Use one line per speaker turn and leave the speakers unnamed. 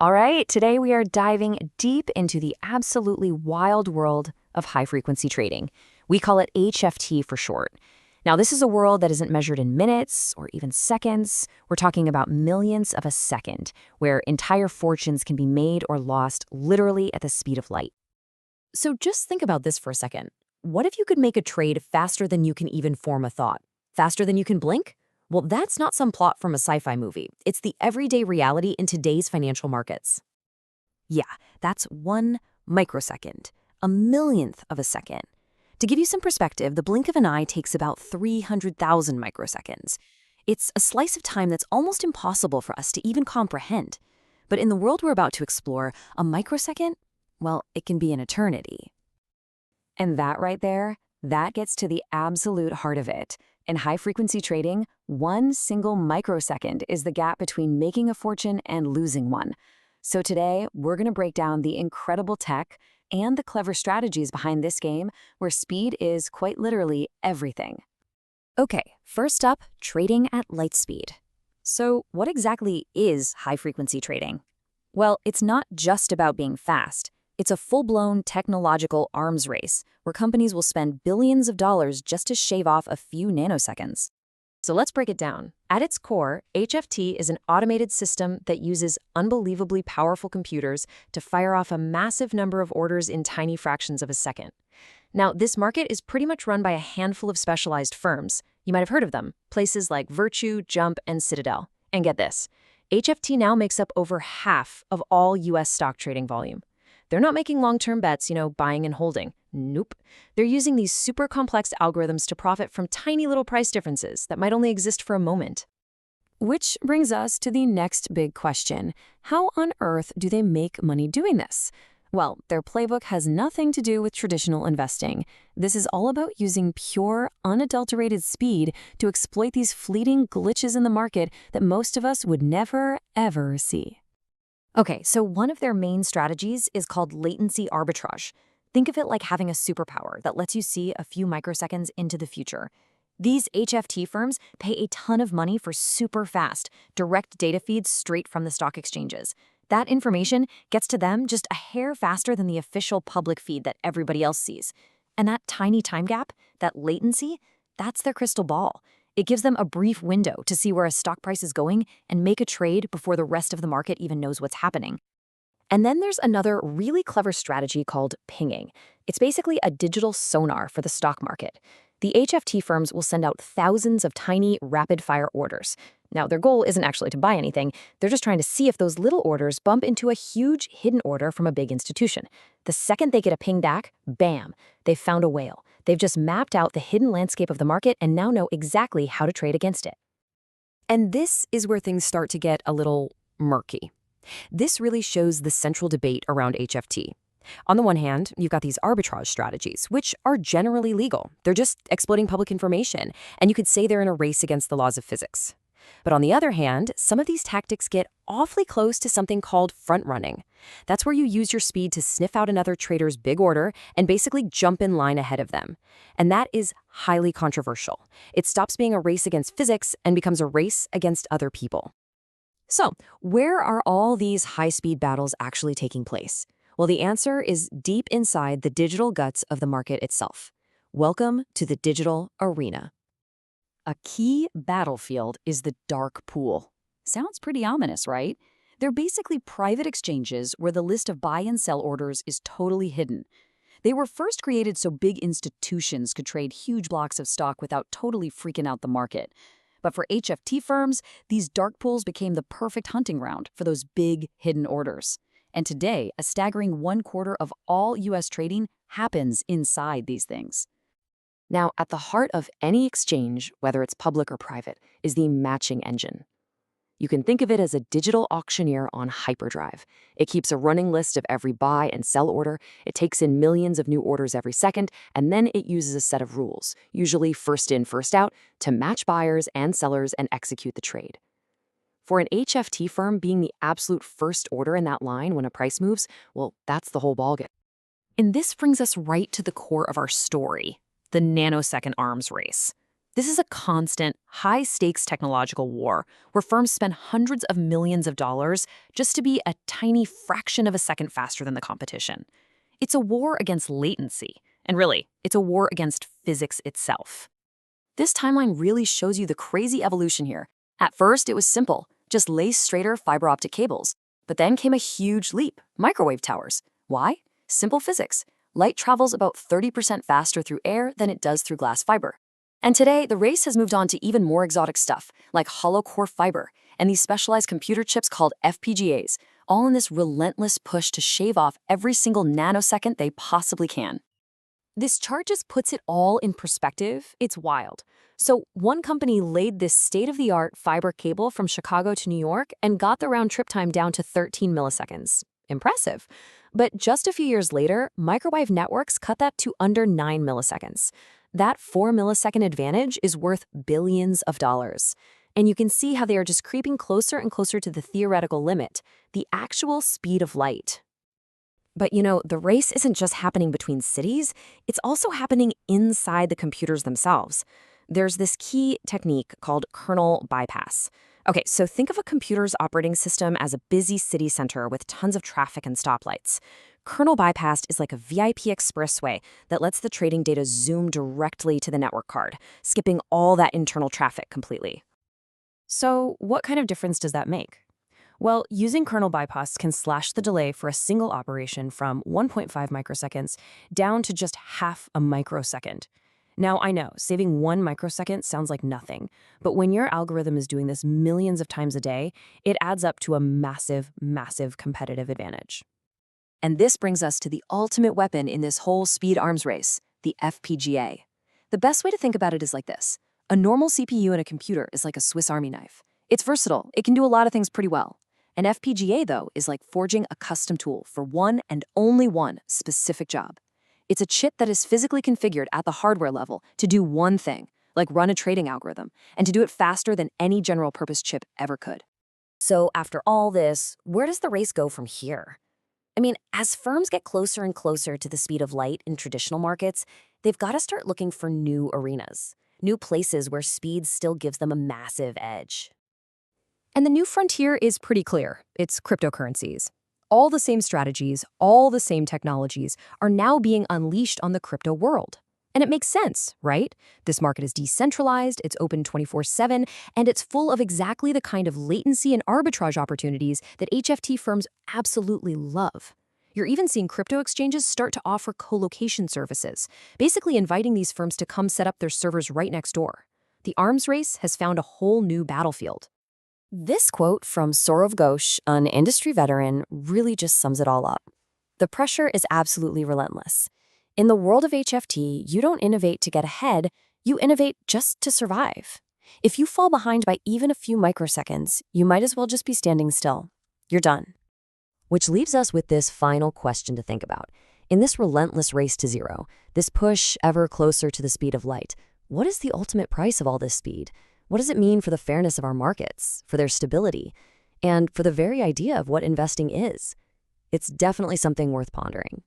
All right, today we are diving deep into the absolutely wild world of high-frequency trading. We call it HFT for short. Now, this is a world that isn't measured in minutes or even seconds. We're talking about millions of a second, where entire fortunes can be made or lost literally at the speed of light.
So just think about this for a second. What if you could make a trade faster than you can even form a thought? Faster than you can blink? Well, that's not some plot from a sci-fi movie. It's the everyday reality in today's financial markets.
Yeah, that's 1 microsecond, a millionth of a second. To give you some perspective, the blink of an eye takes about 300,000 microseconds. It's a slice of time that's almost impossible for us to even comprehend. But in the world we're about to explore, a microsecond, well, it can be an eternity. And that right there, that gets to the absolute heart of it. In high-frequency trading, one single microsecond is the gap between making a fortune and losing one. So today, we're going to break down the incredible tech and the clever strategies behind this game, where speed is quite literally everything. Okay, first up, trading at light speed. So what exactly is high-frequency trading? Well, it's not just about being fast. It's a full-blown technological arms race where companies will spend billions of dollars just to shave off a few nanoseconds.
So let's break it down. At its core, HFT is an automated system that uses unbelievably powerful computers to fire off a massive number of orders in tiny fractions of a second. Now, this market is pretty much run by a handful of specialized firms. You might have heard of them, places like Virtue, Jump, and Citadel. And get this, HFT now makes up over half of all US stock trading volume. They're not making long-term bets, buying and holding. Nope. They're using these super complex algorithms to profit from tiny little price differences that might only exist for a moment.
Which brings us to the next big question. How on earth do they make money doing this? Well, their playbook has nothing to do with traditional investing. This is all about using pure, unadulterated speed to exploit these fleeting glitches in the market that most of us would never, ever see. Okay, so one of their main strategies is called latency arbitrage. Think of it like having a superpower that lets you see a few microseconds into the future. These HFT firms pay a ton of money for super fast, direct data feeds straight from the stock exchanges. That information gets to them just a hair faster than the official public feed that everybody else sees. And that tiny time gap, that latency, that's their crystal ball. It gives them a brief window to see where a stock price is going and make a trade before the rest of the market even knows what's happening. And then there's another really clever strategy called pinging. It's basically a digital sonar for the stock market. The HFT firms will send out thousands of tiny, rapid-fire orders. Now, their goal isn't actually to buy anything. They're just trying to see if those little orders bump into a huge hidden order from a big institution. The second they get a ping back, bam, they've found a whale. They've just mapped out the hidden landscape of the market and now know exactly how to trade against it. And this is where things start to get a little murky. This really shows the central debate around HFT. On the one hand, you've got these arbitrage strategies, which are generally legal. They're just exploiting public information, and you could say they're in a race against the laws of physics. But on the other hand, some of these tactics get awfully close to something called front-running. That's where you use your speed to sniff out another trader's big order and basically jump in line ahead of them. And that is highly controversial. It stops being a race against physics and becomes a race against other people. So, where are all these high-speed battles actually taking place? Well, the answer is deep inside the digital guts of the market itself. Welcome to the digital arena. A key battlefield is the dark pool. Sounds pretty ominous, right? They're basically private exchanges where the list of buy and sell orders is totally hidden. They were first created so big institutions could trade huge blocks of stock without totally freaking out the market. But for HFT firms, these dark pools became the perfect hunting ground for those big hidden orders. And today, a staggering 1/4 of all US trading happens inside these things. Now, at the heart of any exchange, whether it's public or private, is the matching engine. You can think of it as a digital auctioneer on hyperdrive. It keeps a running list of every buy and sell order, it takes in millions of new orders every second, and then it uses a set of rules, usually first in, first out, to match buyers and sellers and execute the trade. For an HFT firm, being the absolute first order in that line when a price moves, well, that's the whole ballgame. And this brings us right to the core of our story, the nanosecond arms race.
This is a constant, high-stakes technological war where firms spend hundreds of millions of dollars just to be a tiny fraction of a second faster than the competition. It's a war against latency, and really, it's a war against physics itself. This timeline really shows you the crazy evolution here. At first, it was simple, just lace straighter fiber optic cables. But then came a huge leap, microwave towers. Why? Simple physics. Light travels about 30% faster through air than it does through glass fiber. And today, the race has moved on to even more exotic stuff, like hollow core fiber and these specialized computer chips called FPGAs, all in this relentless push to shave off every single nanosecond they possibly can. This chart just puts it all in perspective. It's wild. So one company laid this state-of-the-art fiber cable from Chicago to New York and got the round-trip time down to 13 milliseconds. Impressive. But just a few years later, microwave networks cut that to under 9 milliseconds. That 4-millisecond advantage is worth billions of dollars. And you can see how they are just creeping closer and closer to the theoretical limit, the actual speed of light. But the race isn't just happening between cities, it's also happening inside the computers themselves. There's this key technique called kernel bypass. Okay, so think of a computer's operating system as a busy city center with tons of traffic and stoplights. Kernel bypass is like a VIP expressway that lets the trading data zoom directly to the network card, skipping all that internal traffic completely. So what kind of difference does that make? Well, using kernel bypass can slash the delay for a single operation from 1.5 microseconds down to just half a microsecond. Now, I know, saving 1 microsecond sounds like nothing, but when your algorithm is doing this millions of times a day, it adds up to a massive, massive competitive advantage. And this brings us to the ultimate weapon in this whole speed arms race, the FPGA. The best way to think about it is like this. A normal CPU in a computer is like a Swiss Army knife. It's versatile. It can do a lot of things pretty well. An FPGA, though, is like forging a custom tool for one and only one specific job. It's a chip that is physically configured at the hardware level to do one thing, like run a trading algorithm, and to do it faster than any general-purpose chip ever could. So after all this, where does the race go from here? I mean, as firms get closer and closer to the speed of light in traditional markets, they've got to start looking for new arenas, new places where speed still gives them a massive edge. And the new frontier is pretty clear. It's cryptocurrencies. All the same strategies, all the same technologies are now being unleashed on the crypto world. And it makes sense, right? This market is decentralized, it's open 24/7, and it's full of exactly the kind of latency and arbitrage opportunities that HFT firms absolutely love. You're even seeing crypto exchanges start to offer co-location services, basically inviting these firms to come set up their servers right next door. The arms race has found a whole new battlefield. This quote from Saurav Ghosh, an industry veteran, really just sums it all up. The pressure is absolutely relentless. In the world of HFT, you don't innovate to get ahead, you innovate just to survive. If you fall behind by even a few microseconds, you might as well just be standing still. You're done. Which leaves us with this final question to think about. In this relentless race to zero, this push ever closer to the speed of light, what is the ultimate price of all this speed? What does it mean for the fairness of our markets, for their stability, and for the very idea of what investing is? It's definitely something worth pondering.